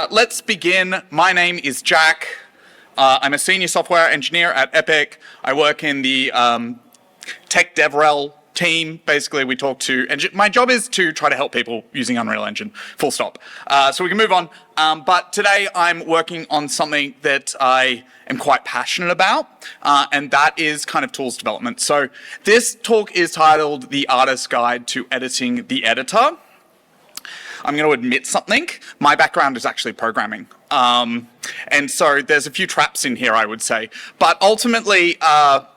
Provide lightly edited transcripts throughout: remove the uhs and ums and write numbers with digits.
Let's begin. My name is Jack. I'm a senior software engineer at Epic. I work in the tech DevRel team. Basically, we talk to, my job is to try to help people using Unreal Engine, full stop. So we can move on. But today I'm working on something that I am quite passionate about, and that is kind of tools development. So this talk is titled The Artist's Guide to Editing the Editor. I'm going to admit something. My background is actually programming. And so there's a few traps in here, I would say. But ultimately, what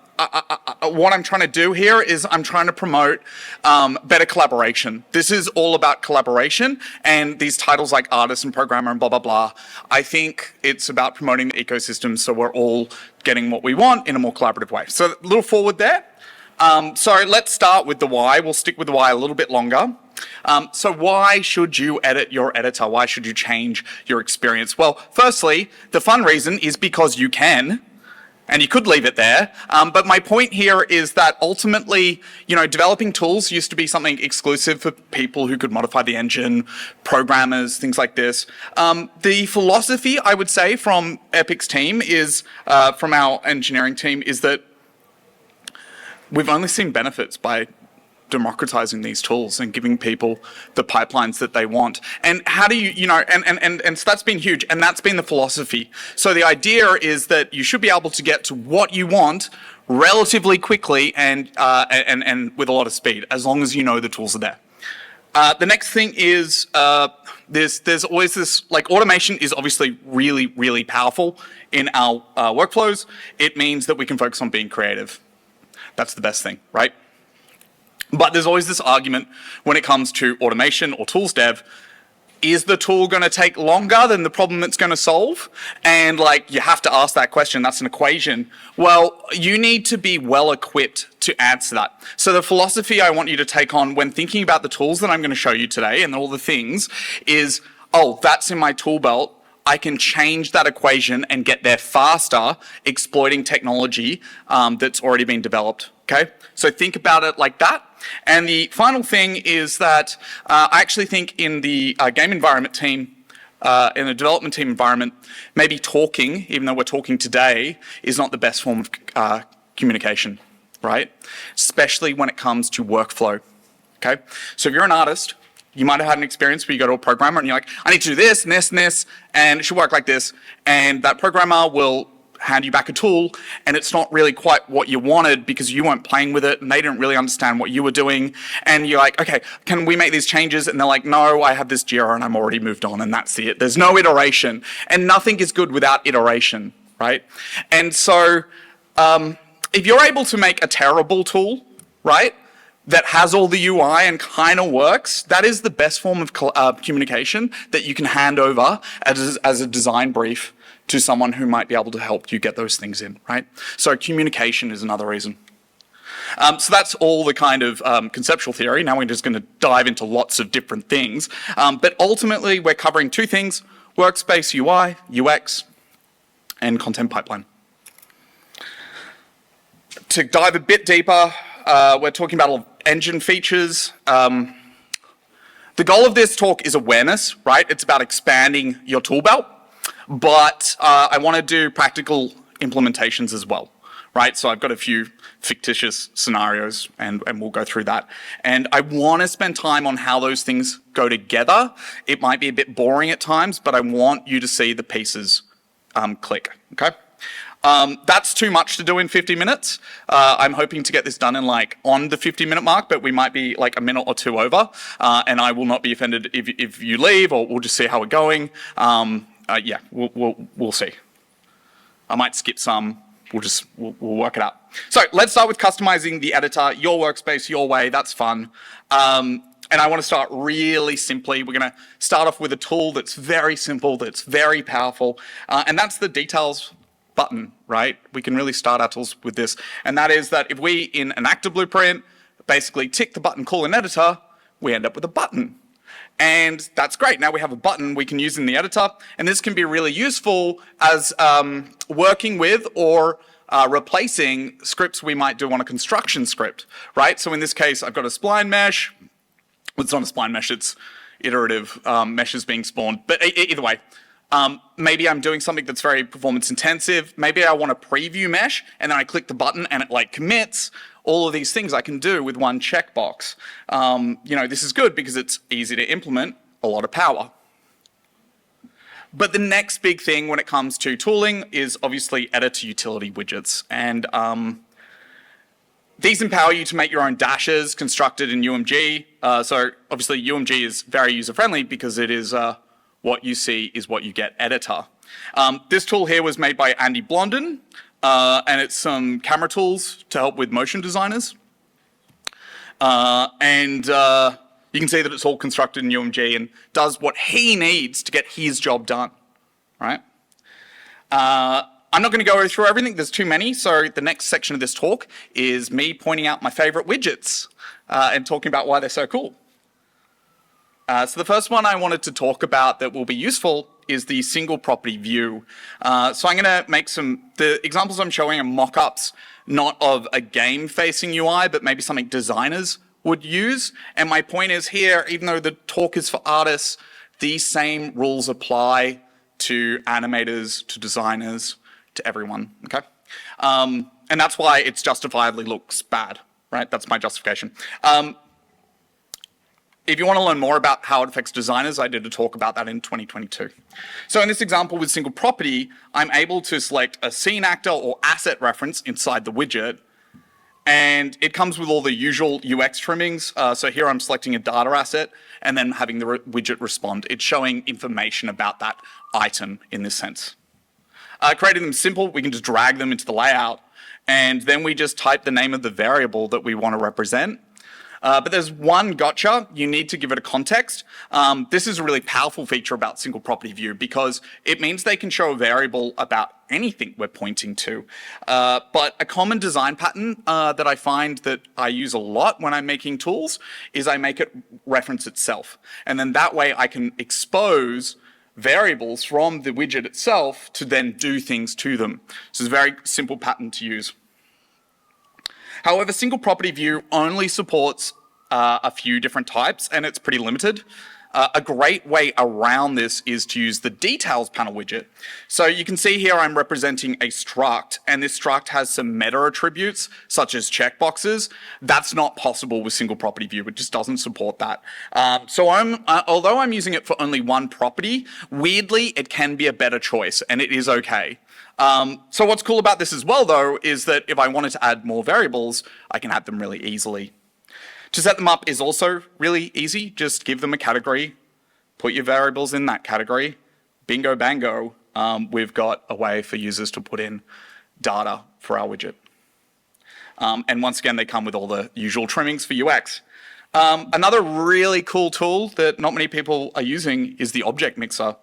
I'm trying to do here is I'm trying to promote better collaboration. This is all about collaboration, and these titles like artist and programmer and blah, blah, blah. I think it's about promoting the ecosystem so we're all getting what we want in a more collaborative way. So a little forward there. So let's start with the why. We'll stick with the why a little bit longer. So why should you edit your editor? Why should you change your experience? Well, firstly, the fun reason is because you can, and you could leave it there. But my point here is that ultimately, you know, developing tools used to be something exclusive for people who could modify the engine, programmers, things like this. The philosophy, I would say, from Epic's team is, from our engineering team, is that we've only seen benefits by democratizing these tools and giving people the pipelines that they want. And how do you know, and so that's been huge, and that's been the philosophy. So the idea is that you should be able to get to what you want relatively quickly and with a lot of speed, as long as you know the tools are there. The next thing is there's always this, like, automation is obviously really, really powerful in our workflows. It means that we can focus on being creative. That's the best thing, right? But there's always this argument when it comes to automation or tools dev. Is the tool going to take longer than the problem it's going to solve? And like, you have to ask that question. That's an equation. Well, you need to be well equipped to answer that. So the philosophy I want you to take on when thinking about the tools that I'm going to show you today and all the things is, oh, that's in my tool belt. I can change that equation and get there faster, exploiting technology that's already been developed, okay? So think about it like that. And the final thing is that I actually think in the game environment team, in the development team environment, maybe talking, even though we're talking today, is not the best form of communication, right? Especially when it comes to workflow, okay? So if you're an artist, you might have had an experience where you go to a programmer and you're like, I need to do this and this and this, and it should work like this. And that programmer will hand you back a tool, and it's not really quite what you wanted because you weren't playing with it and they didn't really understand what you were doing. And you're like, okay, can we make these changes? And they're like, no, I have this Jira and I'm already moved on, and that's it. There's no iteration. And nothing is good without iteration, right? And so if you're able to make a terrible tool, right, that has all the UI and kind of works, that is the best form of communication that you can hand over as a design brief to someone who might be able to help you get those things in, right? So communication is another reason. So that's all the kind of conceptual theory. Now we're just going to dive into lots of different things. But ultimately, we're covering two things: workspace UI, UX, and content pipeline. To dive a bit deeper, we're talking about engine features. The goal of this talk is awareness, right? It's about expanding your tool belt, but I want to do practical implementations as well, right? So I've got a few fictitious scenarios and we'll go through that. And I want to spend time on how those things go together. It might be a bit boring at times, but I want you to see the pieces click, okay? That's too much to do in 50 minutes. I'm hoping to get this done in on the 50-minute mark, but we might be like a minute or two over, and I will not be offended if you leave, or we'll just see how we're going. Yeah, we'll see. I might skip some. We'll work it out. So let's start with customizing the editor, your workspace, your way. That's fun. And I want to start really simply. We're going to start off with a tool that's very simple, that's very powerful, and that's the details button, right? We can really start our tools with this. And that is that if we, in an actor blueprint, basically tick the button call in editor, we end up with a button. And that's great. Now we have a button we can use in the editor. And this can be really useful as working with or replacing scripts we might do on a construction script, right? So in this case, I've got a spline mesh. It's not a spline mesh, it's iterative meshes being spawned. But either way, Maybe I'm doing something that's very performance intensive. Maybe I want to preview mesh, and then I click the button and it like commits. All of these things I can do with one checkbox. This is good because it's easy to implement, a lot of power. But the next big thing when it comes to tooling is obviously editor utility widgets. And these empower you to make your own dashes constructed in UMG. So obviously UMG is very user-friendly because it is what you see is what you get editor. This tool here was made by Andy Blondin, and it's some camera tools to help with motion designers. You can see that it's all constructed in UMG and does what he needs to get his job done, right? I'm not going to go through everything, there's too many, so the next section of this talk is me pointing out my favorite widgets and talking about why they're so cool. So the first one I wanted to talk about that will be useful is the single property view. So I'm going to make the examples I'm showing are mock-ups, not of a game-facing UI, but maybe something designers would use. And my point is here, even though the talk is for artists, these same rules apply to animators, to designers, to everyone, okay? And that's why it justifiably looks bad, right? That's my justification. If you want to learn more about how it affects designers, I did a talk about that in 2022. So in this example with single property, I'm able to select a scene actor or asset reference inside the widget, and it comes with all the usual UX trimmings. So here I'm selecting a data asset and then having the widget respond. It's showing information about that item in this sense. Creating them simple, we can just drag them into the layout, and then we just type the name of the variable that we want to represent. But there's one gotcha, you need to give it a context. This is a really powerful feature about single property view because it means they can show a variable about anything we're pointing to. But a common design pattern that I find that I use a lot when I'm making tools is I make it reference itself. And then that way I can expose variables from the widget itself to then do things to them. So it's a very simple pattern to use. However, single property view only supports a few different types, and it's pretty limited. A great way around this is to use the details panel widget. So you can see here I'm representing a struct, and this struct has some meta attributes, such as checkboxes. That's not possible with single property view. It just doesn't support that. Although I'm using it for only one property, weirdly, it can be a better choice, and it is okay. So what's cool about this as well, though, is that if I wanted to add more variables, I can add them really easily. To set them up is also really easy. Just give them a category, put your variables in that category, bingo bango, we've got a way for users to put in data for our widget. And once again, they come with all the usual trimmings for UX. Another really cool tool that not many people are using is the object mixer.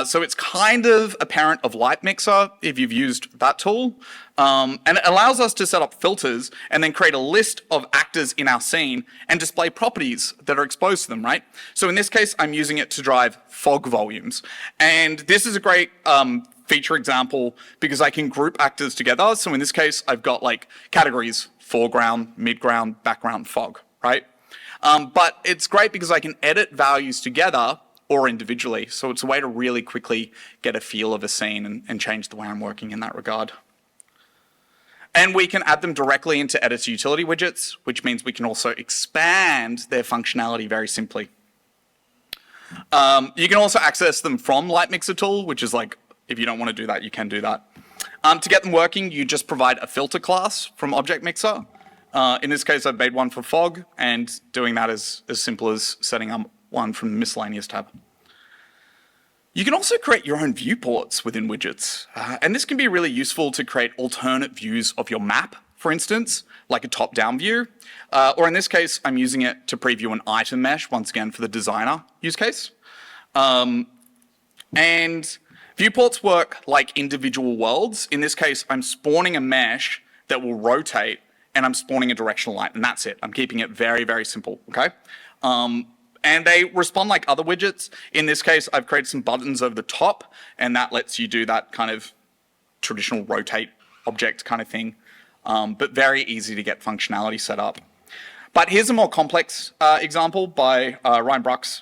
So it's kind of a parent of Light Mixer if you've used that tool. And it allows us to set up filters and then create a list of actors in our scene and display properties that are exposed to them, right? So in this case, I'm using it to drive fog volumes. And this is a great feature example because I can group actors together. So in this case, I've got like categories, foreground, midground, background, fog, right? But it's great because I can edit values together or individually. So it's a way to really quickly get a feel of a scene and change the way I'm working in that regard. And we can add them directly into editor utility widgets, which means we can also expand their functionality very simply. You can also access them from Light Mixer tool, which is like, if you don't want to do that, you can do that. To get them working, you just provide a filter class from Object Mixer. In this case, I've made one for fog, and doing that is as simple as setting up one from the miscellaneous tab. You can also create your own viewports within widgets, and this can be really useful to create alternate views of your map, for instance, like a top-down view, or in this case, I'm using it to preview an item mesh, once again for the designer use case. And viewports work like individual worlds. In this case, I'm spawning a mesh that will rotate, and I'm spawning a directional line, and that's it. I'm keeping it very, very simple, okay? And they respond like other widgets. In this case, I've created some buttons over the top, and that lets you do that kind of traditional rotate object kind of thing, but very easy to get functionality set up. But here's a more complex example by Ryan Brooks.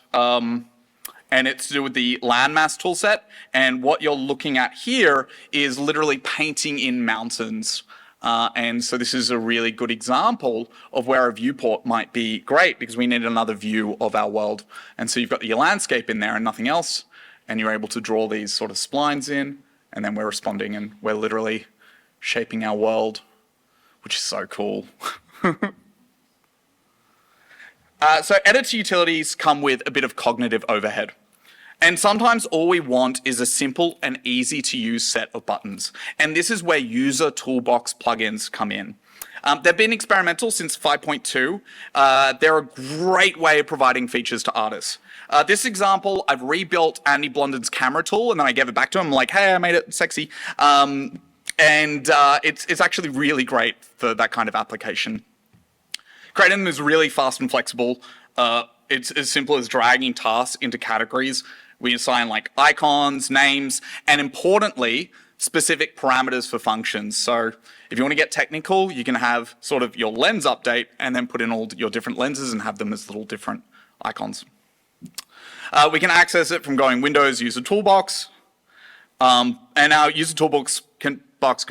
and it's to do with the landmass toolset. And what you're looking at here is literally painting in mountains. And so this is a really good example of where a viewport might be great, because we need another view of our world. And so you've got your landscape in there and nothing else, and you're able to draw these sort of splines in, and then we're responding and we're literally shaping our world, which is so cool. So editor utilities come with a bit of cognitive overhead. And sometimes all we want is a simple and easy to use set of buttons. And this is where user toolbox plugins come in. They've been experimental since 5.2. They're a great way of providing features to artists. This example, I've rebuilt Andy Blondin's camera tool, and then I gave it back to him, like, hey, I made it sexy. It's actually really great for that kind of application. Creating them is really fast and flexible. It's as simple as dragging tasks into categories. We assign like icons, names, and importantly, specific parameters for functions. So if you want to get technical, you can have sort of your lens update and then put in all your different lenses and have them as little different icons. We can access it from going Windows User Toolbox. And our User Toolbox can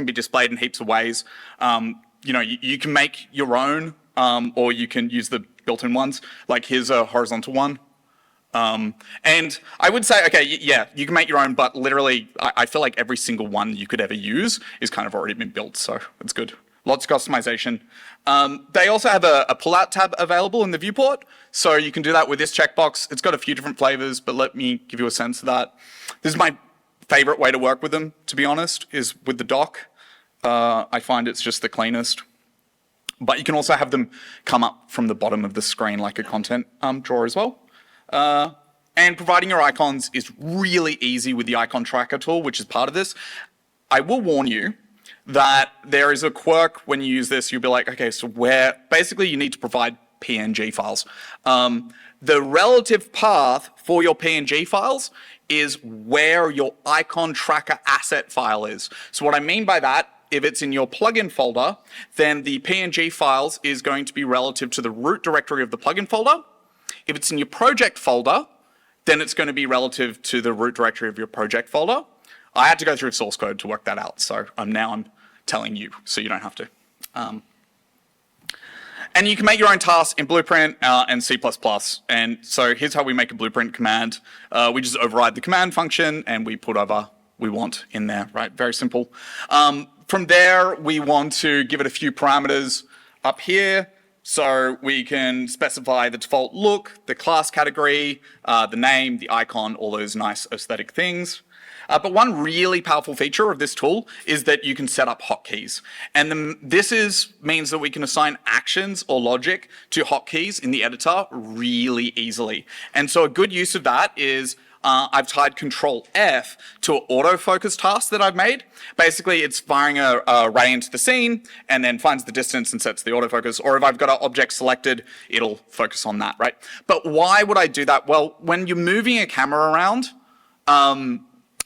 be displayed in heaps of ways. You can make your own, or you can use the built-in ones. Like here's a horizontal one. And I would say, okay, yeah, you can make your own, but literally, I feel like every single one you could ever use is kind of already been built, so it's good. Lots of customization. They also have a pull-out tab available in the viewport, so you can do that with this checkbox. It's got a few different flavors, but let me give you a sense of that. This is my favorite way to work with them, to be honest, is with the dock. I find it's just the cleanest. But you can also have them come up from the bottom of the screen like a content drawer as well. And providing your icons is really easy with the icon tracker tool, which is part of this. I will warn you that there is a quirk when you use this. You'll be like, okay, so basically you need to provide PNG files. The relative path for your PNG files is where your icon tracker asset file is. So what I mean by that, if it's in your plugin folder, then the PNG files is going to be relative to the root directory of the plugin folder. If it's in your project folder, then it's going to be relative to the root directory of your project folder. I had to go through source code to work that out, so now I'm telling you, so you don't have to. And you can make your own tasks in Blueprint and C++. And so here's how we make a Blueprint command. We just override the command function and we put whatever we want in there, right? Very simple. From there, we want to give it a few parameters up here. So we can specify the default look, the class category, the name, the icon, all those nice aesthetic things. But one really powerful feature of this tool is that you can set up hotkeys. And this means that we can assign actions or logic to hotkeys in the editor really easily. And so a good use of that is I've tied Control F to an autofocus task that I've made. Basically, it's firing a ray into the scene and then finds the distance and sets the autofocus. Or if I've got an object selected, it'll focus on that, right? But why would I do that? Well, when you're moving a camera around,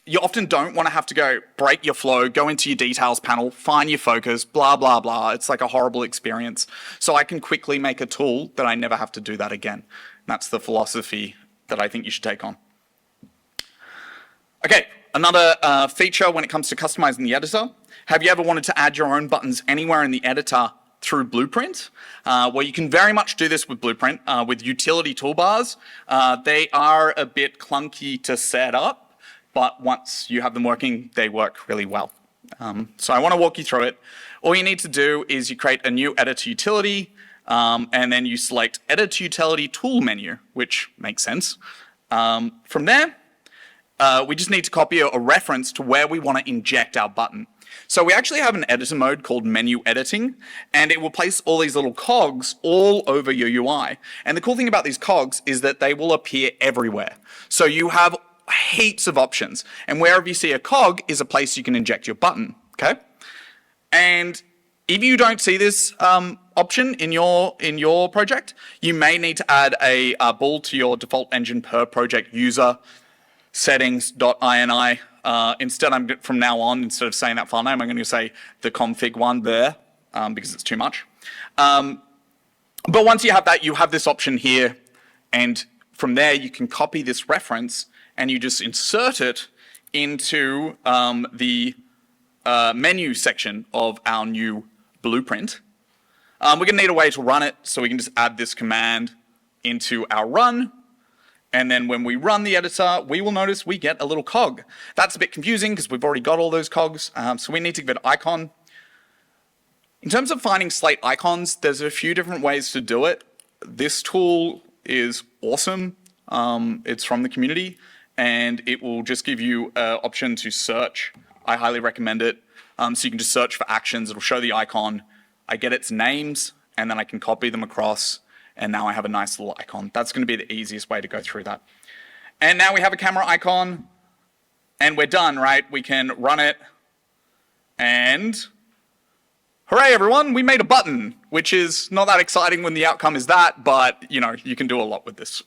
you often don't want to have to go break your flow, go into your details panel, find your focus, blah, blah, blah. It's like a horrible experience. So I can quickly make a tool that I never have to do that again. That's the philosophy that I think you should take on. Okay, another feature when it comes to customizing the editor. Have you ever wanted to add your own buttons anywhere in the editor through Blueprint? Well, you can very much do this with Blueprint with utility toolbars. They are a bit clunky to set up, but once you have them working, they work really well. So I want to walk you through it. All you need to do is you create a new editor utility, and then you select Edit Utility Tool menu, which makes sense. From there, we just need to copy a reference to where we want to inject our button. So we actually have an editor mode called menu editing, and it will place all these little cogs all over your UI. And the cool thing about these cogs is that they will appear everywhere. So you have heaps of options, and wherever you see a cog is a place you can inject your button, okay? And if you don't see this option in your project, you may need to add a bool to your default engine per project user settings.ini. Instead, from now on, instead of saying that file name, I'm going to say the config one there because it's too much. But once you have that, you have this option here, and from there, you can copy this reference and you just insert it into the menu section of our new blueprint. We're going to need a way to run it, so we can just add this command into our run. And then when we run the editor, we will notice we get a little cog. That's a bit confusing because we've already got all those cogs, so we need to give it an icon. In terms of finding slate icons, there's a few different ways to do it. This tool is awesome. It's from the community, and it will just give you an option to search. I highly recommend it. So you can just search for actions. It'll show the icon. I get its names, and then I can copy them across. And now I have a nice little icon. That's going to be the easiest way to go through that. And now we have a camera icon, and we're done, right? We can run it, and hooray, everyone, we made a button, which is not that exciting when the outcome is that, but you know, you can do a lot with this.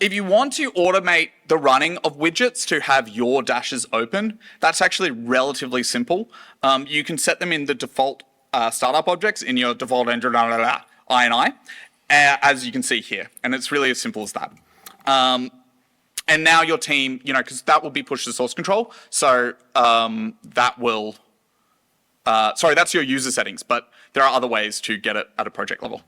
If you want to automate the running of widgets to have your dashes open, that's actually relatively simple. You can set them in the default startup objects in your default engine, INI, as you can see here. And it's really as simple as that. And now your team, you know, because that will be pushed to source control. So that will, sorry, that's your user settings, but there are other ways to get it at a project level.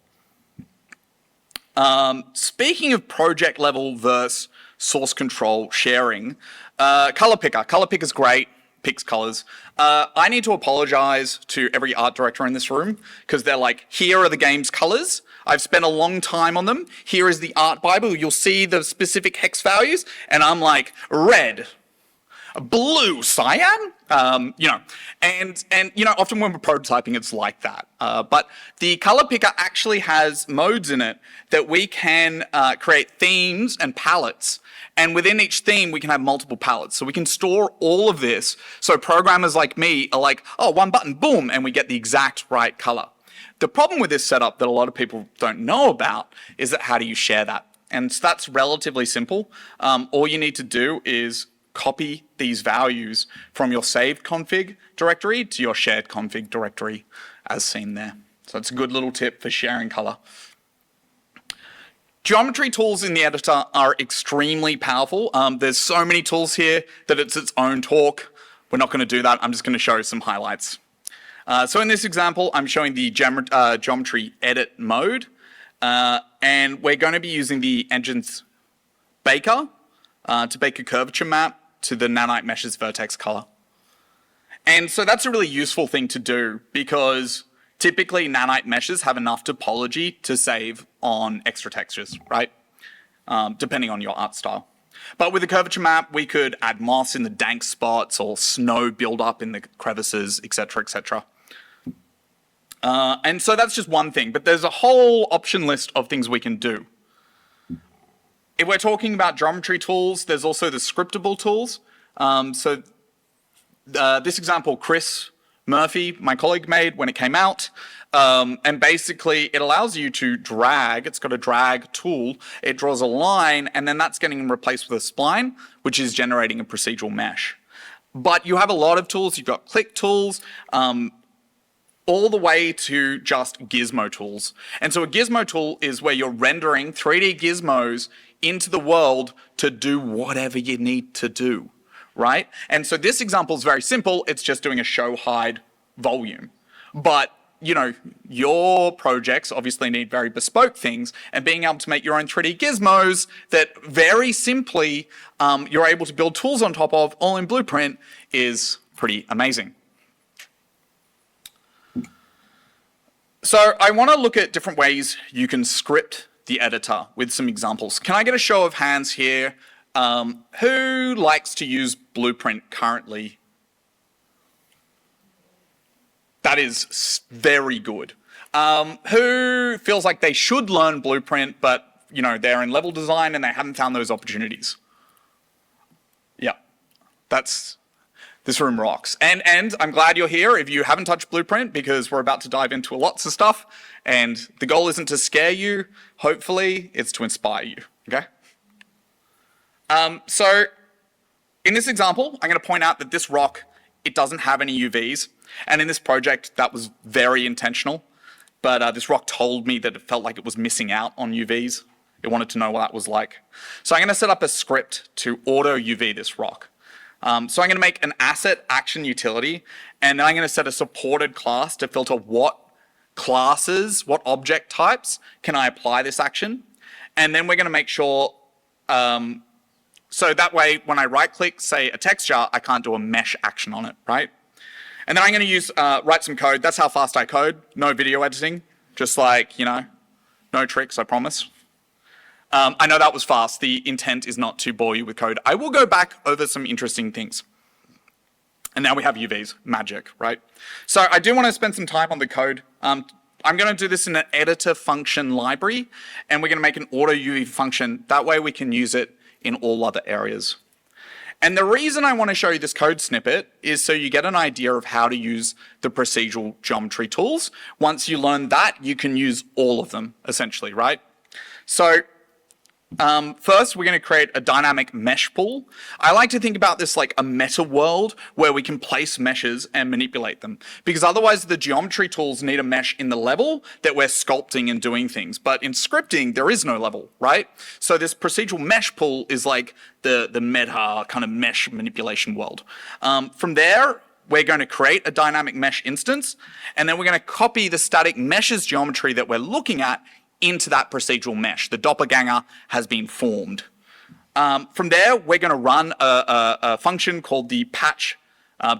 Speaking of project level versus source control sharing, color picker. Color picker's great. Picks colors. I need to apologize to every art director in this room because they're like, here are the game's colors. I've spent a long time on them. Here is the art Bible. You'll see the specific hex values. And I'm like, red, blue, cyan, you know, and you know, often when we're prototyping, it's like that. But the color picker actually has modes in it that we can create themes and palettes. And within each theme, we can have multiple palettes. So we can store all of this. So programmers like me are like, oh, one button, boom, and we get the exact right color. The problem with this setup that a lot of people don't know about is that how do you share that? And so that's relatively simple. All you need to do is copy these values from your saved config directory to your shared config directory as seen there. So it's a good little tip for sharing color. Geometry tools in the editor are extremely powerful. There's so many tools here that it's its own talk. We're not going to do that. I'm just going to show some highlights. So in this example, I'm showing the geometry edit mode. And we're going to be using the engine's baker to bake a curvature map to the nanite mesh's vertex color. And so that's a really useful thing to do because typically nanite meshes have enough topology to save on extra textures, right? Depending on your art style. But with the curvature map, we could add moss in the dank spots or snow build up in the crevices, etc., etc. And so that's just one thing, but there's a whole option list of things we can do. If we're talking about geometry tools, there's also the scriptable tools. This example, Chris Murphy, my colleague, made when it came out. And basically, it allows you to drag. It's got a drag tool. It draws a line, and then that's getting replaced with a spline, which is generating a procedural mesh. But you have a lot of tools. You've got click tools, all the way to just gizmo tools. And so a gizmo tool is where you're rendering 3D gizmos into the world to do whatever you need to do, right? And so this example is very simple. It's just doing a show hide volume. But, you know, your projects obviously need very bespoke things, and being able to make your own 3D gizmos that very simply you're able to build tools on top of, all in Blueprint, is pretty amazing. So I want to look at different ways you can script the editor with some examples. Can I get a show of hands here? Who likes to use Blueprint currently? That is very good. Who feels like they should learn Blueprint, but you know they're in level design and they haven't found those opportunities? Yeah, this room rocks. And I'm glad you're here if you haven't touched Blueprint, because we're about to dive into lots of stuff. And the goal isn't to scare you, hopefully, it's to inspire you, okay? So in this example, I'm going to point out that this rock, it doesn't have any UVs. And in this project, that was very intentional. but this rock told me that it felt like it was missing out on UVs. It wanted to know what that was like. So I'm going to set up a script to auto UV this rock. So I'm going to make an asset action utility, and then I'm going to set a supported class to filter what classes, what object types can I apply this action. And then we're going to make sure, so that way when I right click, say a texture, I can't do a mesh action on it, right? And then I'm going to use, write some code. That's how fast I code. No video editing, just like, you know, no tricks, I promise. I know that was fast. The intent is not to bore you with code. I will go back over some interesting things. And now we have UVs, magic, right? So I do want to spend some time on the code. I'm going to do this in an editor function library, and we're going to make an auto UV function. That way we can use it in all other areas. And the reason I want to show you this code snippet is so you get an idea of how to use the procedural geometry tools. Once you learn that, you can use all of them, essentially, right? So first, we're going to create a dynamic mesh pool. I like to think about this like a meta world where we can place meshes and manipulate them, because otherwise the geometry tools need a mesh in the level that we're sculpting and doing things. But in scripting, there is no level, right? So this procedural mesh pool is like the meta kind of mesh manipulation world. From there, we're going to create a dynamic mesh instance, and then we're going to copy the static meshes geometry that we're looking at into that procedural mesh. The doppelganger has been formed. From there, we're going to run a function called the patch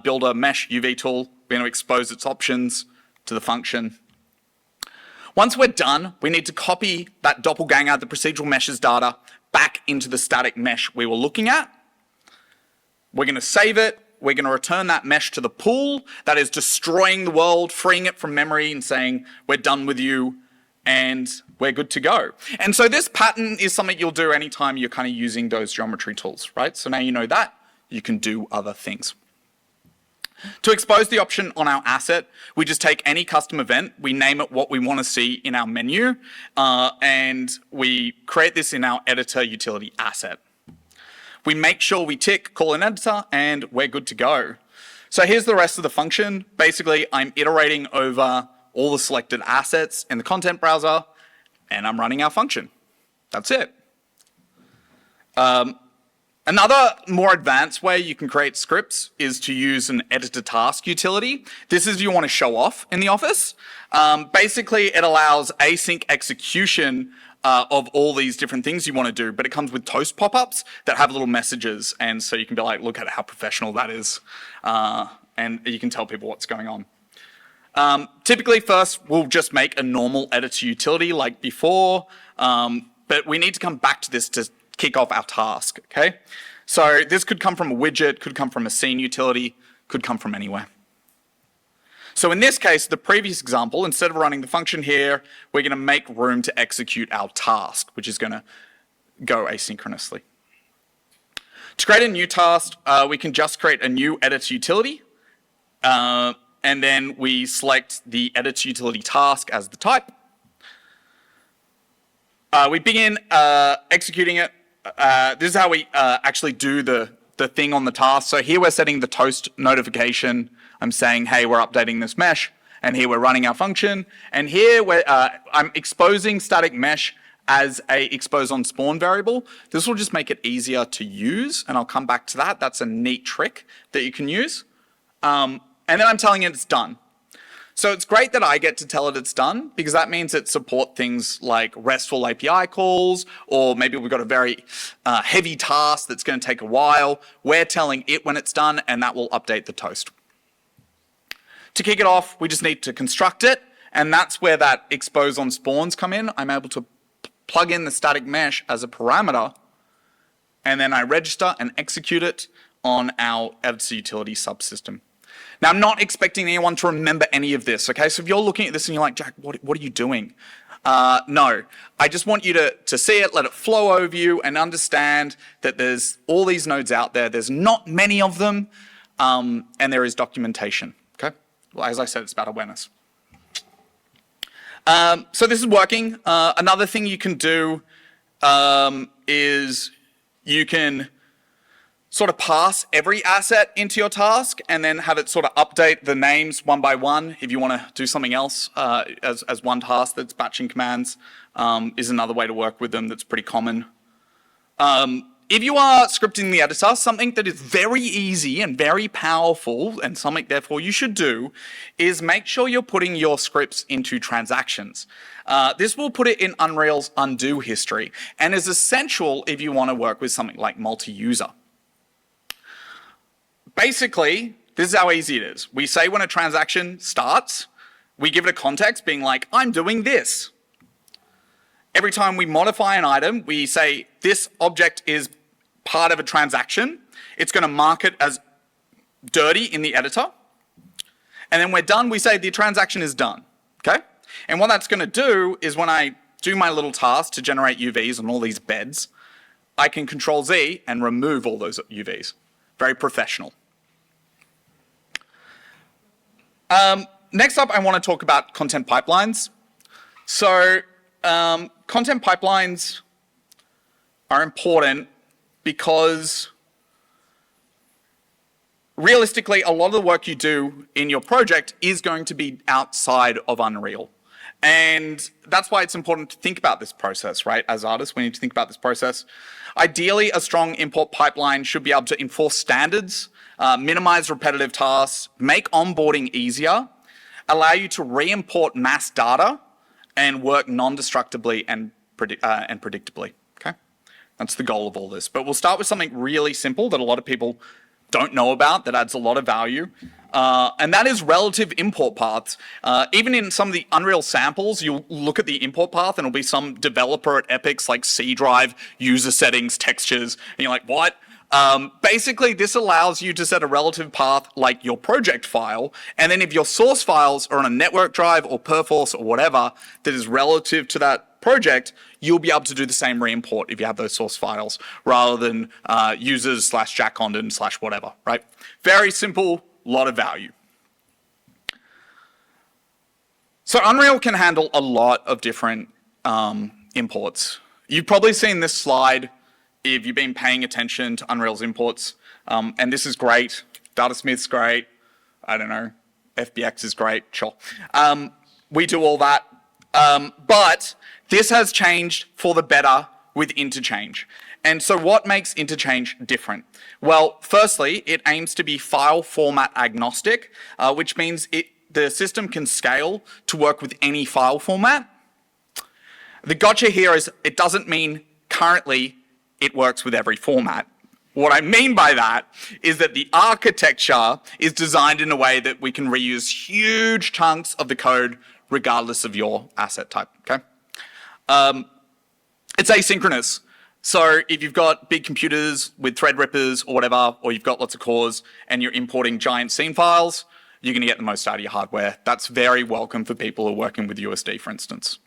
builder mesh UV tool. We're going to expose its options to the function. Once we're done, we need to copy that doppelganger, the procedural meshes data, back into the static mesh we were looking at. We're going to save it. We're going to return that mesh to the pool. That is destroying the world, freeing it from memory and saying, we're done with you, and we're good to go. And so this pattern is something you'll do anytime you're kind of using those geometry tools, right? So now you know that, you can do other things. To expose the option on our asset, we just take any custom event, we name it what we want to see in our menu, and we create this in our editor utility asset. We make sure we tick call an editor, and we're good to go. So here's the rest of the function. Basically, I'm iterating over all the selected assets in the content browser, and I'm running our function. That's it. Another more advanced way you can create scripts is to use an editor task utility. This is if you want to show off in the office. Basically, it allows async execution of all these different things you want to do, but it comes with toast pop-ups that have little messages, and so you can be like, look at how professional that is, and you can tell people what's going on. Typically first, we'll just make a normal editor utility like before, but we need to come back to this to kick off our task, okay? So this could come from a widget, could come from a scene utility, could come from anywhere. So in this case, the previous example, instead of running the function here, we're going to make room to execute our task, which is going to go asynchronously. To create a new task, we can just create a new editor utility, and then we select the editor utility task as the type. We begin executing it. This is how we actually do the thing on the task. So here we're setting the toast notification. I'm saying, hey, we're updating this mesh. And here we're running our function. And here I'm exposing static mesh as a expose on spawn variable. This will just make it easier to use, and I'll come back to that. That's a neat trick that you can use. And then I'm telling it it's done. So it's great that I get to tell it it's done, because that means it supports things like RESTful API calls, or maybe we've got a very heavy task that's going to take a while. We're telling it when it's done, and that will update the toast. To kick it off, we just need to construct it, and that's where that expose on spawns come in. I'm able to plug in the static mesh as a parameter, and then I register and execute it on our editor utility subsystem. Now, I'm not expecting anyone to remember any of this, okay? So if you're looking at this and you're like, Jack, what are you doing? No, I just want you to see it, let it flow over you, and understand that there's all these nodes out there. There's not many of them, and there is documentation, okay? Well, as I said, it's about awareness. So this is working. Another thing you can do is you can sort of pass every asset into your task and then have it sort of update the names one by one. If you want to do something else as one task that's batching commands, is another way to work with them that's pretty common. If you are scripting the editor, something that is very easy and very powerful, and something therefore you should do, is make sure you're putting your scripts into transactions. This will put it in Unreal's undo history, and is essential if you want to work with something like multi-user. Basically, this is how easy it is. We say when a transaction starts, we give it a context being like, I'm doing this. Every time we modify an item, we say this object is part of a transaction. It's going to mark it as dirty in the editor. And then we're done, we say the transaction is done, okay? And what that's going to do is when I do my little task to generate UVs on all these beds, I can Control Z and remove all those UVs. Very professional. Next up, I want to talk about content pipelines. So content pipelines are important because realistically, a lot of the work you do in your project is going to be outside of Unreal. And that's why it's important to think about this process, right? As artists, we need to think about this process. Ideally, a strong import pipeline should be able to enforce standards, minimize repetitive tasks, make onboarding easier, allow you to re-import mass data, and work non-destructively and predictably, okay? That's the goal of all this. But we'll start with something really simple that a lot of people don't know about that adds a lot of value, and that is relative import paths. Even in some of the Unreal samples, you'll look at the import path and it'll be some developer at Epic's like C drive, user settings, textures, and you're like, what? Basically, this allows you to set a relative path like your project file, and then if your source files are on a network drive or Perforce or whatever that is relative to that project, you'll be able to do the same re-import if you have those source files, rather than users/Jack Condon/whatever, right? Very simple, lot of value. So Unreal can handle a lot of different imports. You've probably seen this slide if you've been paying attention to Unreal's imports, and this is great. Datasmith's great. I don't know, FBX is great, sure. We do all that, but this has changed for the better with Interchange. And so what makes Interchange different? Well, firstly, it aims to be file format agnostic, which means the system can scale to work with any file format. The gotcha here is it doesn't mean currently it works with every format. What I mean by that is that the architecture is designed in a way that we can reuse huge chunks of the code regardless of your asset type, okay? It's asynchronous. So if you've got big computers with Threadrippers or whatever, or you've got lots of cores and you're importing giant scene files, you're going to get the most out of your hardware. That's very welcome for people who are working with USD, for instance.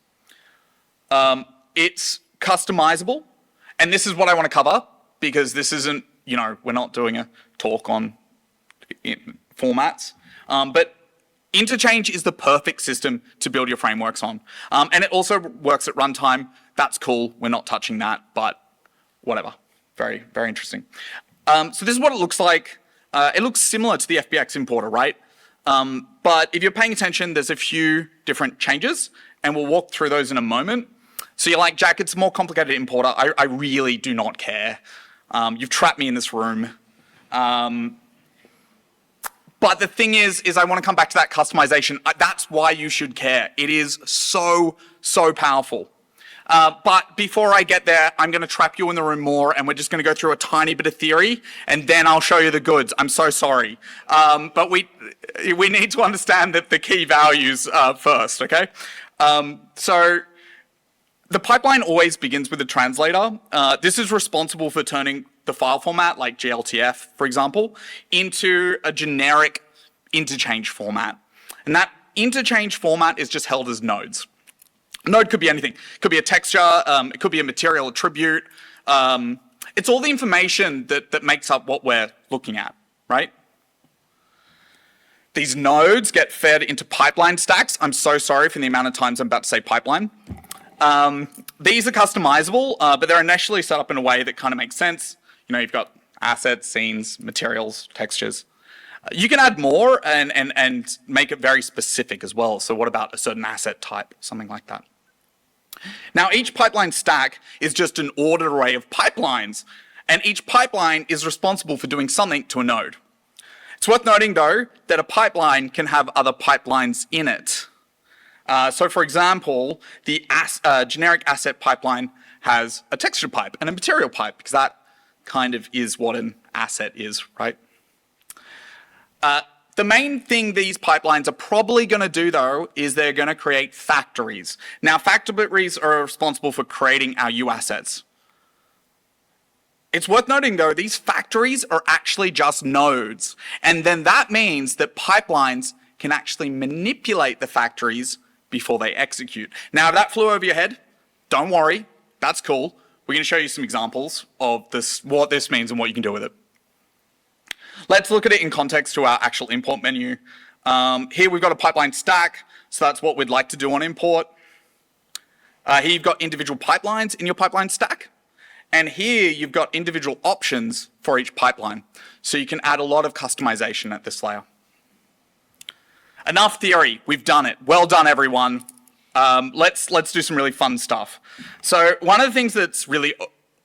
It's customizable, and this is what I want to cover, because this isn't, you know, we're not doing a talk on formats, but Interchange is the perfect system to build your frameworks on. And it also works at runtime. That's cool. We're not touching that, but whatever. Very, very interesting. So this is what it looks like. It looks similar to the FBX importer, right? But if you're paying attention, there's a few different changes, and we'll walk through those in a moment. So you're like, Jack, it's a more complicated importer. I really do not care. You've trapped me in this room. But the thing is I want to come back to that customization. That's why you should care. It is so, so powerful. But before I get there, I'm going to trap you in the room more, and we're just going to go through a tiny bit of theory, and then I'll show you the goods. I'm so sorry. But we need to understand the key values first, okay? So the pipeline always begins with a translator. This is responsible for turning the file format, like GLTF, for example, into a generic interchange format. And that interchange format is just held as nodes. Node could be anything. It could be a texture, it could be a material attribute. It's all the information that makes up what we're looking at, right? These nodes get fed into pipeline stacks. I'm so sorry for the amount of times I'm about to say pipeline. These are customizable, but they're initially set up in a way that kind of makes sense. You know, you've got assets, scenes, materials, textures. You can add more and make it very specific as well. So what about a certain asset type, something like that. Now each pipeline stack is just an ordered array of pipelines, and each pipeline is responsible for doing something to a node. It's worth noting though that a pipeline can have other pipelines in it. So for example, the generic asset pipeline has a texture pipe and a material pipe, because that kind of is what an asset is, right? The main thing these pipelines are probably going to do though is they're going to create factories. Now factories are responsible for creating our U assets. It's worth noting though, these factories are actually just nodes. And then that means that pipelines can actually manipulate the factories before they execute. Now if that flew over your head, don't worry, that's cool. We're going to show you some examples of this, what this means and what you can do with it. Let's look at it in context to our actual import menu. Here we've got a pipeline stack, so that's what we'd like to do on import. Here you've got individual pipelines in your pipeline stack. And here you've got individual options for each pipeline. So you can add a lot of customization at this layer. Enough theory, we've done it. Well done everyone. Let's do some really fun stuff. So one of the things that's really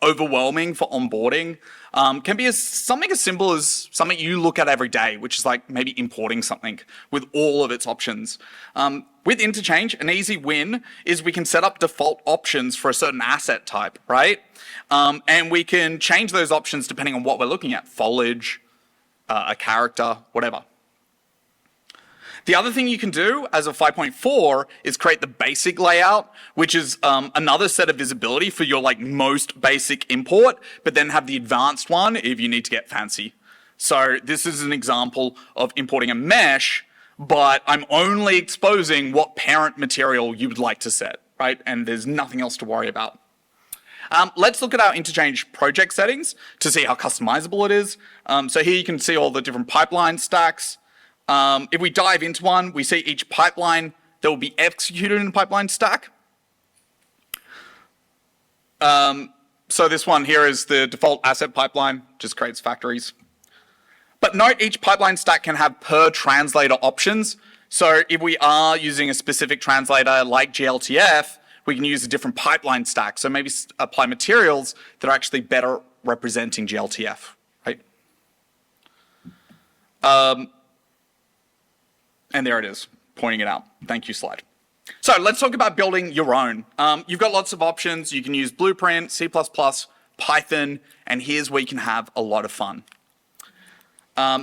overwhelming for onboarding can be something as simple as something you look at every day, which is like maybe importing something with all of its options. With Interchange, an easy win is we can set up default options for a certain asset type, right? And we can change those options depending on what we're looking at, foliage, a character, whatever. The other thing you can do as of 5.4 is create the basic layout, which is another set of visibility for your like most basic import, but then have the advanced one if you need to get fancy. So this is an example of importing a mesh, but I'm only exposing what parent material you would like to set, right? And there's nothing else to worry about. Let's look at our Interchange project settings to see how customizable it is. So here you can see all the different pipeline stacks. If we dive into one, we see each pipeline that will be executed in a pipeline stack. So this one here is the default asset pipeline, just creates factories. But note each pipeline stack can have per translator options. So if we are using a specific translator like GLTF, we can use a different pipeline stack. So maybe apply materials that are actually better representing GLTF, right? And there it is, pointing it out. Thank you, slide. So let's talk about building your own. You've got lots of options. You can use Blueprint, C++, Python, and here's where you can have a lot of fun.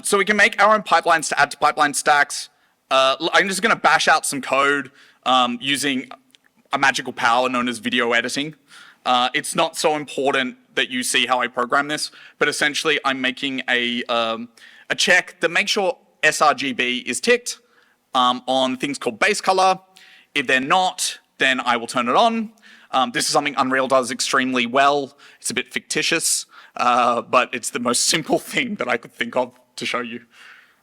So we can make our own pipelines to add to pipeline stacks. I'm just gonna bash out some code using a magical power known as video editing. It's not so important that you see how I program this, but essentially I'm making a check that makes sure sRGB is ticked on things called base color. If they're not, then I will turn it on. This is something Unreal does extremely well. It's a bit fictitious, but it's the most simple thing that I could think of to show you.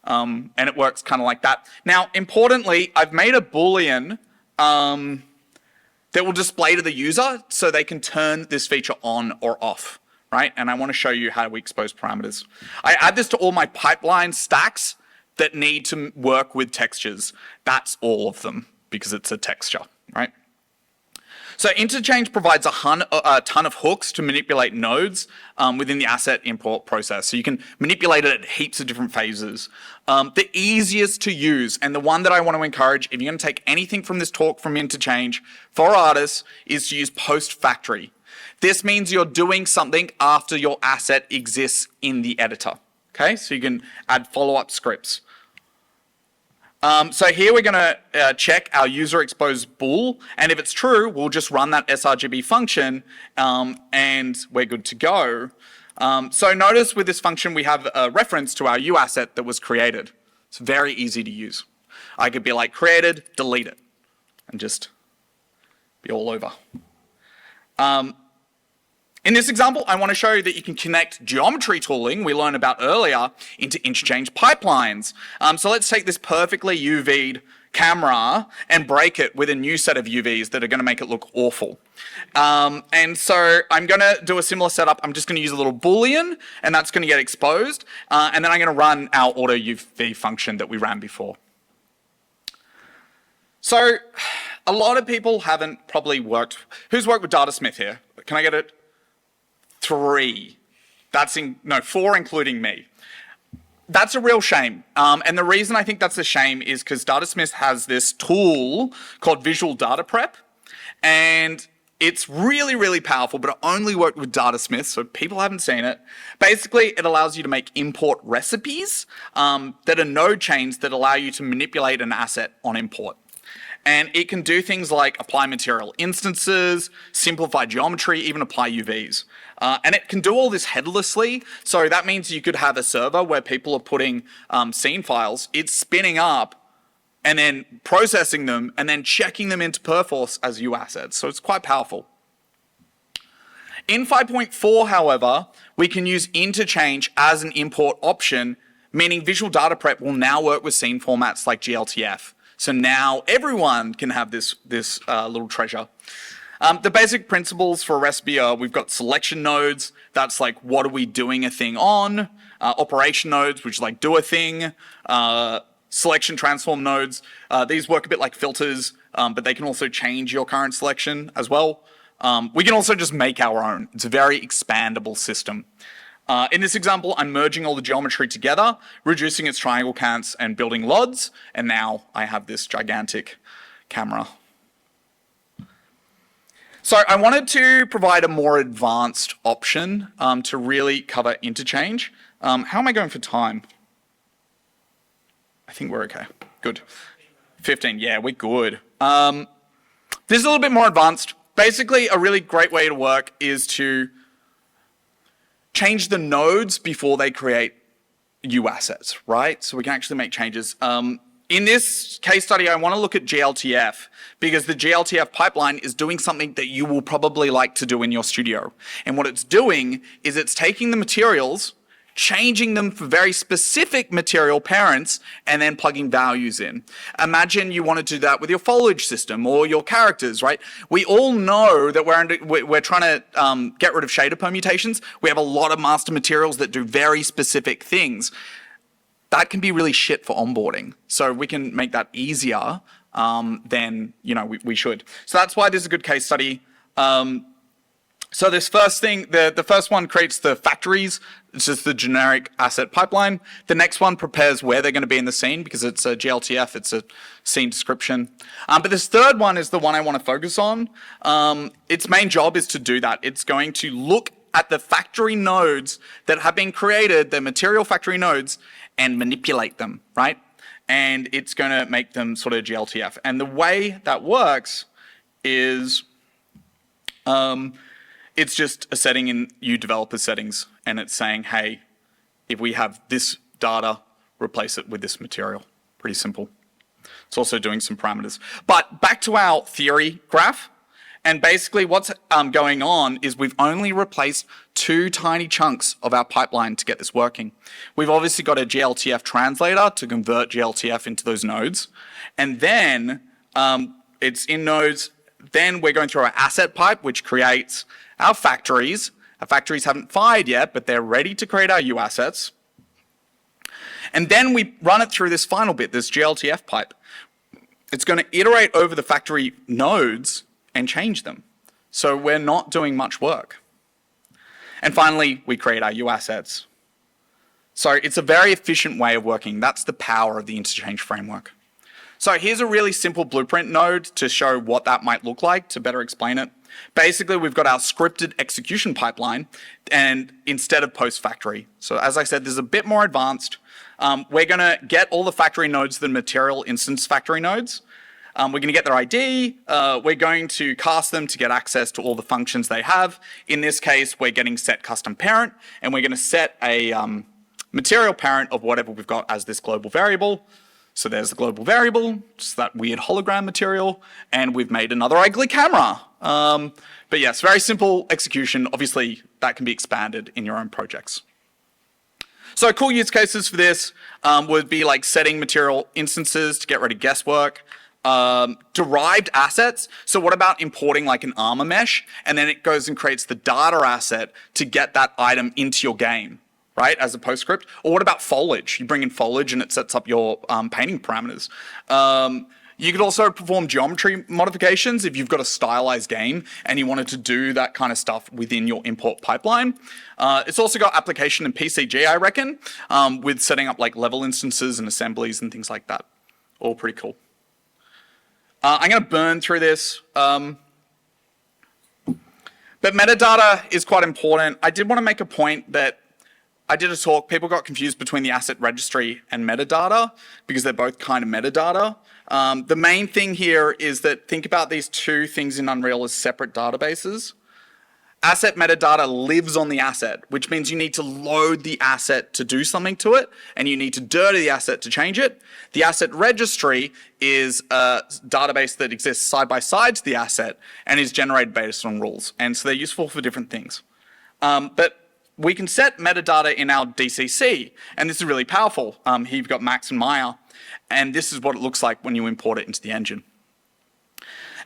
And it works kind of like that. Now, importantly, I've made a Boolean that will display to the user so they can turn this feature on or off, right? And I want to show you how we expose parameters. I add this to all my pipeline stacks that need to work with textures. That's all of them because it's a texture, right? So Interchange provides a ton of hooks to manipulate nodes within the asset import process. So you can manipulate it at heaps of different phases. The easiest to use, and the one that I want to encourage, if you're going to take anything from this talk from Interchange for artists, is to use post factory. This means you're doing something after your asset exists in the editor. Okay, so you can add follow-up scripts. So here we're going to check our user exposed bool, and if it's true, we'll just run that sRGB function, and we're good to go. So notice with this function we have a reference to our U asset that was created. It's very easy to use. I could be like created, delete it, and just be all over. In this example, I want to show you that you can connect geometry tooling we learned about earlier into Interchange pipelines. So let's take this perfectly UV'd camera and break it with a new set of UVs that are going to make it look awful. And so I'm going to do a similar setup. I'm just going to use a little Boolean, and that's going to get exposed. And then I'm going to run our auto UV function that we ran before. So a lot of people haven't probably worked. Who's worked with Datasmith here? Can I get it? 3. No, 4 including me. That's a real shame. And the reason I think that's a shame is because Datasmith has this tool called Visual Data Prep. And it's really, really powerful, but it only worked with Datasmith, so people haven't seen it. Basically, it allows you to make import recipes that are node chains that allow you to manipulate an asset on import. And it can do things like apply material instances, simplify geometry, even apply UVs. And it can do all this headlessly. So that means you could have a server where people are putting scene files. It's spinning up and then processing them and then checking them into Perforce as U assets. So it's quite powerful. In 5.4, however, we can use Interchange as an import option, meaning Visual Data Prep will now work with scene formats like GLTF. So now everyone can have this little treasure. The basic principles for a recipe are we've got selection nodes. That's like what are we doing a thing on. Operation nodes, which is like do a thing. Selection transform nodes. These work a bit like filters, but they can also change your current selection as well. We can also just make our own. It's a very expandable system. In this example, I'm merging all the geometry together, reducing its triangle counts and building LODs, and now I have this gigantic camera. So I wanted to provide a more advanced option to really cover Interchange. How am I going for time? I think we're okay. Good. 15, yeah, we're good. This is a little bit more advanced. Basically, a really great way to work is to change the nodes before they create U assets, right? So we can actually make changes. In this case study, I want to look at GLTF because the GLTF pipeline is doing something that you will probably like to do in your studio. And what it's doing is it's taking the materials, changing them for very specific material parents, and then plugging values in. Imagine you want to do that with your foliage system or your characters, right? We all know that we're trying to get rid of shader permutations. We have a lot of master materials that do very specific things. That can be really shit for onboarding. So we can make that easier than we should. So that's why this is a good case study. So this first thing, the first one creates the factories. It's just the generic asset pipeline. The next one prepares where they're going to be in the scene because it's a GLTF, it's a scene description. But this third one is the one I want to focus on. Its main job is to do that. It's going to look at the factory nodes that have been created, the material factory nodes, and manipulate them, right? And it's going to make them sort of GLTF. And the way that works is it's just a setting in you developer settings, and it's saying, hey, if we have this data, replace it with this material. Pretty simple. It's also doing some parameters. But back to our theory graph. And basically what's going on is we've only replaced 2 tiny chunks of our pipeline to get this working. We've obviously got a GLTF translator to convert GLTF into those nodes. And then it's in nodes. Then we're going through our asset pipe, which creates our factories. Our factories haven't fired yet, but they're ready to create our U assets. And then we run it through this final bit, this GLTF pipe. It's going to iterate over the factory nodes and change them. So we're not doing much work. And finally, we create our U assets. So it's a very efficient way of working. That's the power of the Interchange framework. So here's a really simple blueprint node to show what that might look like, to better explain it. Basically, we've got our scripted execution pipeline and instead of post-factory. So as I said, this is a bit more advanced. We're going to get all the factory nodes, the material instance factory nodes. We're going to get their ID. We're going to cast them to get access to all the functions they have. In this case, we're getting set custom parent, and we're going to set a material parent of whatever we've got as this global variable. So there's the global variable, just that weird hologram material, and we've made another ugly camera. But yes, very simple execution. Obviously, that can be expanded in your own projects. So cool use cases for this would be like setting material instances to get rid of guesswork. Derived assets. So what about importing like an armor mesh, and then it goes and creates the data asset to get that item into your game, right, as a postscript? Or what about foliage? You bring in foliage and it sets up your painting parameters. You could also perform geometry modifications if you've got a stylized game and you wanted to do that kind of stuff within your import pipeline. It's also got application and PCG, I reckon, with setting up like level instances and assemblies and things like that. All pretty cool. I'm going to burn through this. But metadata is quite important. I did want to make a point that I did a talk, people got confused between the asset registry and metadata because they're both kind of metadata. The main thing here is that think about these two things in Unreal as separate databases. Asset metadata lives on the asset, which means you need to load the asset to do something to it, and you need to dirty the asset to change it. The asset registry is a database that exists side by side to the asset and is generated based on rules. And so they're useful for different things. But we can set metadata in our DCC, and this is really powerful. Here you've got Max and Maya, and this is what it looks like when you import it into the engine.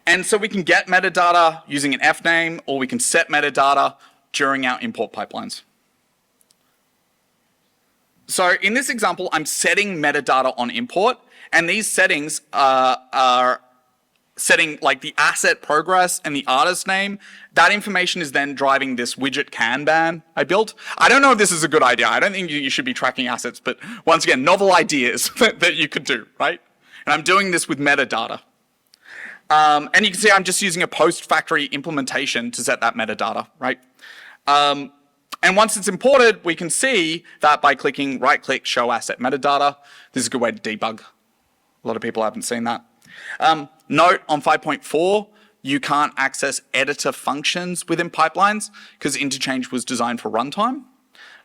And so we can get metadata using an fname, or we can set metadata during our import pipelines. So in this example, I'm setting metadata on import, and these settings are setting like the asset progress and the artist name. That information is then driving this widget Kanban I built. I don't know if this is a good idea. I don't think you should be tracking assets, but once again, novel ideas that you could do, right? And I'm doing this with metadata. And you can see I'm just using a post-factory implementation to set that metadata, right? And once it's imported, we can see that by clicking right-click, show asset metadata. This is a good way to debug. A lot of people haven't seen that. Note on 5.4, you can't access editor functions within pipelines because Interchange was designed for runtime.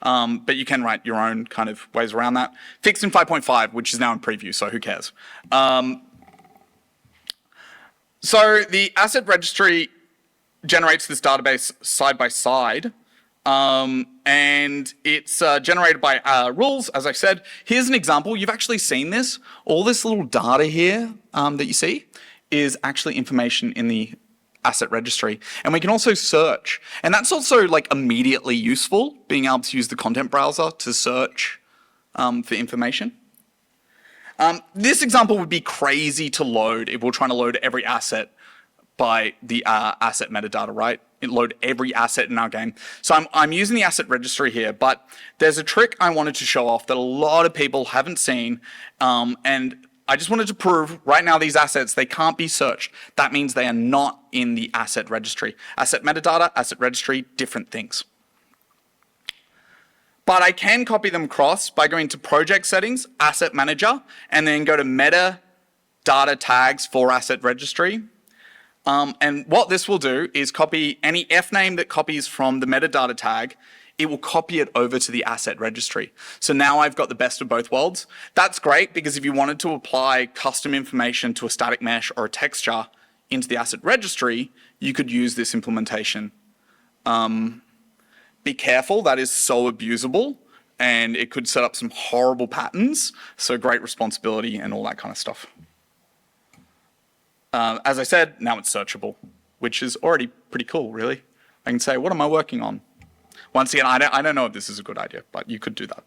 But you can write your own kind of ways around that. Fixed in 5.5, which is now in preview, so who cares? So the asset registry generates this database side by side, and it's generated by rules, as I said. Here's an example. You've actually seen this. All this little data here that you see is actually information in the asset registry. And we can also search. And that's also like immediately useful, being able to use the content browser to search for information. This example would be crazy to load if we're trying to load every asset by the asset metadata, right? Load every asset in our game. So I'm using the asset registry here, but there's a trick I wanted to show off that a lot of people haven't seen, and I just wanted to prove right now these assets, they can't be searched. That means they are not in the asset registry. Asset metadata, asset registry, different things. But I can copy them across by going to project settings, asset manager, and then go to metadata tags for asset registry. And what this will do is copy any fname that copies from the metadata tag, it will copy it over to the asset registry. So now I've got the best of both worlds. That's great because if you wanted to apply custom information to a static mesh or a texture into the asset registry, you could use this implementation. Be careful, that is so abusable and it could set up some horrible patterns. So great responsibility and all that kind of stuff. As I said, now it's searchable, which is already pretty cool, really. I can say, what am I working on? Once again, I don't know if this is a good idea, but you could do that.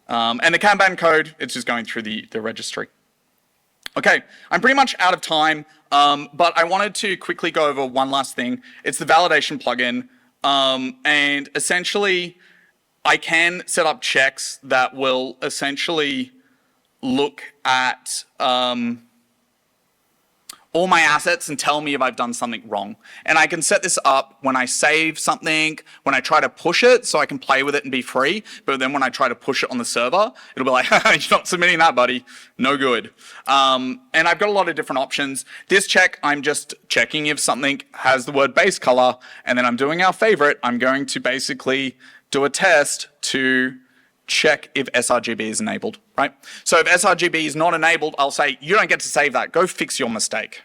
And the Kanban code, it's just going through the registry. Okay, I'm pretty much out of time, but I wanted to quickly go over one last thing. It's the validation plugin, and essentially, I can set up checks that will essentially look at all my assets and tell me if I've done something wrong. And I can set this up when I save something, when I try to push it so I can play with it and be free, but then when I try to push it on the server, it'll be like, you're not submitting that, buddy. No good. And I've got a lot of different options. This check, I'm just checking if something has the word base color, and then I'm doing our favorite. I'm going to basically do a test to check if sRGB is enabled, right? So if sRGB is not enabled, I'll say, you don't get to save that. Go fix your mistake.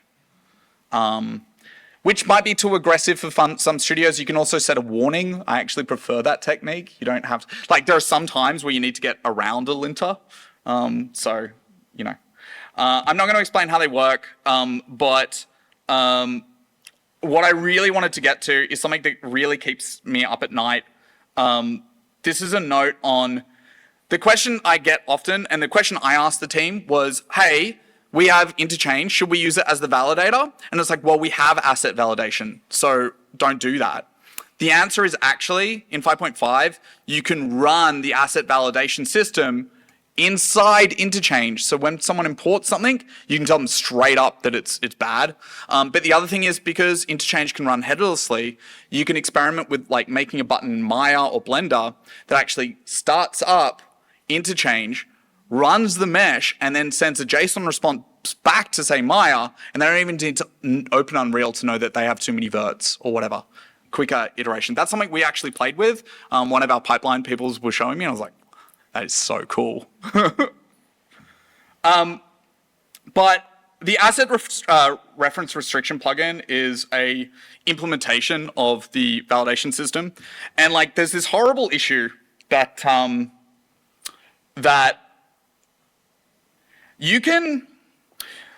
With which might be too aggressive for some studios. You can also set a warning. I actually prefer that technique. You don't have to, like, there are some times where you need to get around a linter. So, you know. I'm not going to explain how they work, but what I really wanted to get to is something that really keeps me up at night. This is a note on the question I get often, and the question I asked the team was, hey, we have Interchange, should we use it as the validator? And it's like, well, we have asset validation, so don't do that. The answer is actually, in 5.5, you can run the asset validation system inside Interchange. So when someone imports something, you can tell them straight up that it's bad. But the other thing is, because Interchange can run headlessly, you can experiment with like making a button in Maya or Blender that actually starts up Interchange, runs the mesh, and then sends a JSON response back to, say, Maya, and they don't even need to open Unreal to know that they have too many verts or whatever. Quicker iteration. That's something we actually played with. One of our pipeline people was showing me, and I was like, that is so cool. But the asset reference restriction plugin is a implementation of the validation system. And like, there's this horrible issue that, that you can,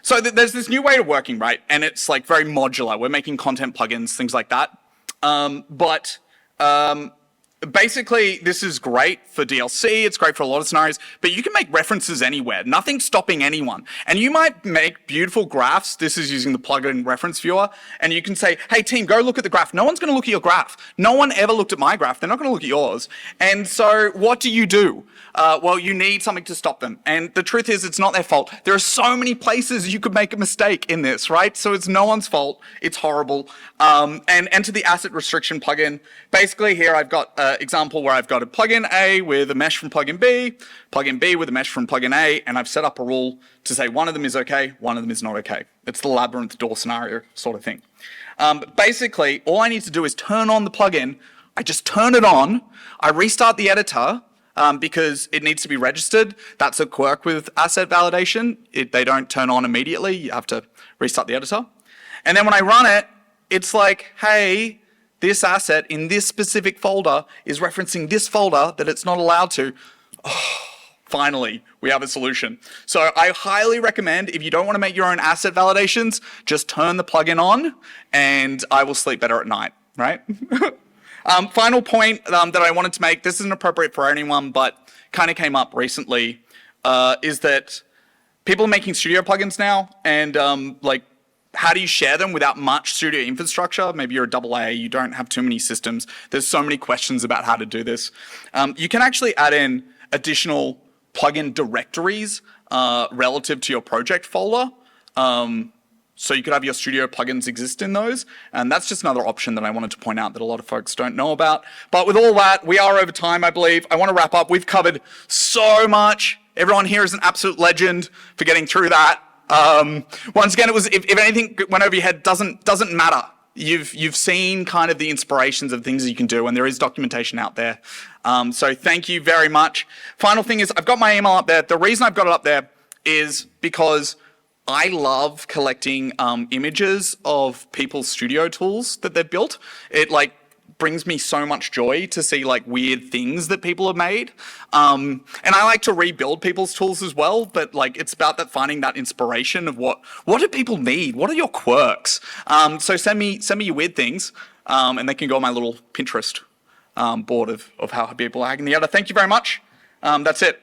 so there's this new way of working, right? And it's like very modular. We're making content plugins, things like that. Basically, this is great for DLC, it's great for a lot of scenarios, but you can make references anywhere. Nothing's stopping anyone. And you might make beautiful graphs. This is using the plugin reference viewer. And you can say, hey team, go look at the graph. No one's gonna look at your graph. No one ever looked at my graph. They're not gonna look at yours. And so what do? Well, you need something to stop them. And the truth is, it's not their fault. There are so many places you could make a mistake in this, right? So it's no one's fault. It's horrible. And enter the asset restriction plugin. Basically here I've got an example where I've got a plugin A with a mesh from plugin B with a mesh from plugin A, and I've set up a rule to say one of them is okay, one of them is not okay. It's the labyrinth door scenario sort of thing. Basically, all I need to do is turn on the plugin. I just turn it on. I restart the editor, because it needs to be registered. That's a quirk with asset validation. They don't turn on immediately. You have to restart the editor. And then when I run it, it's like, hey, this asset in this specific folder is referencing this folder that it's not allowed to. Oh, finally, we have a solution. So I highly recommend, if you don't want to make your own asset validations, just turn the plugin on and I will sleep better at night, right? Final point that I wanted to make, this isn't appropriate for anyone, but kind of came up recently, is that people are making studio plugins now, and like, how do you share them without much studio infrastructure? Maybe you're a AA, you don't have too many systems. There's so many questions about how to do this. You can actually add in additional plugin directories relative to your project folder. So you could have your studio plugins exist in those. And that's just another option that I wanted to point out that a lot of folks don't know about. But with all that, we are over time, I believe. I want to wrap up. We've covered so much. Everyone here is an absolute legend for getting through that. Once again, it was, if anything went over your head, doesn't matter. You've seen kind of the inspirations of things that you can do, and there is documentation out there. So thank you very much. Final thing is, I've got my email up there. The reason I've got it up there is because I love collecting images of people's studio tools that they've built. It like brings me so much joy to see like weird things that people have made. And I like to rebuild people's tools as well, but like it's about that finding that inspiration of what do people need? What are your quirks? So send me your weird things, and they can go on my little Pinterest board of how people are hacking the other. Thank you very much. That's it.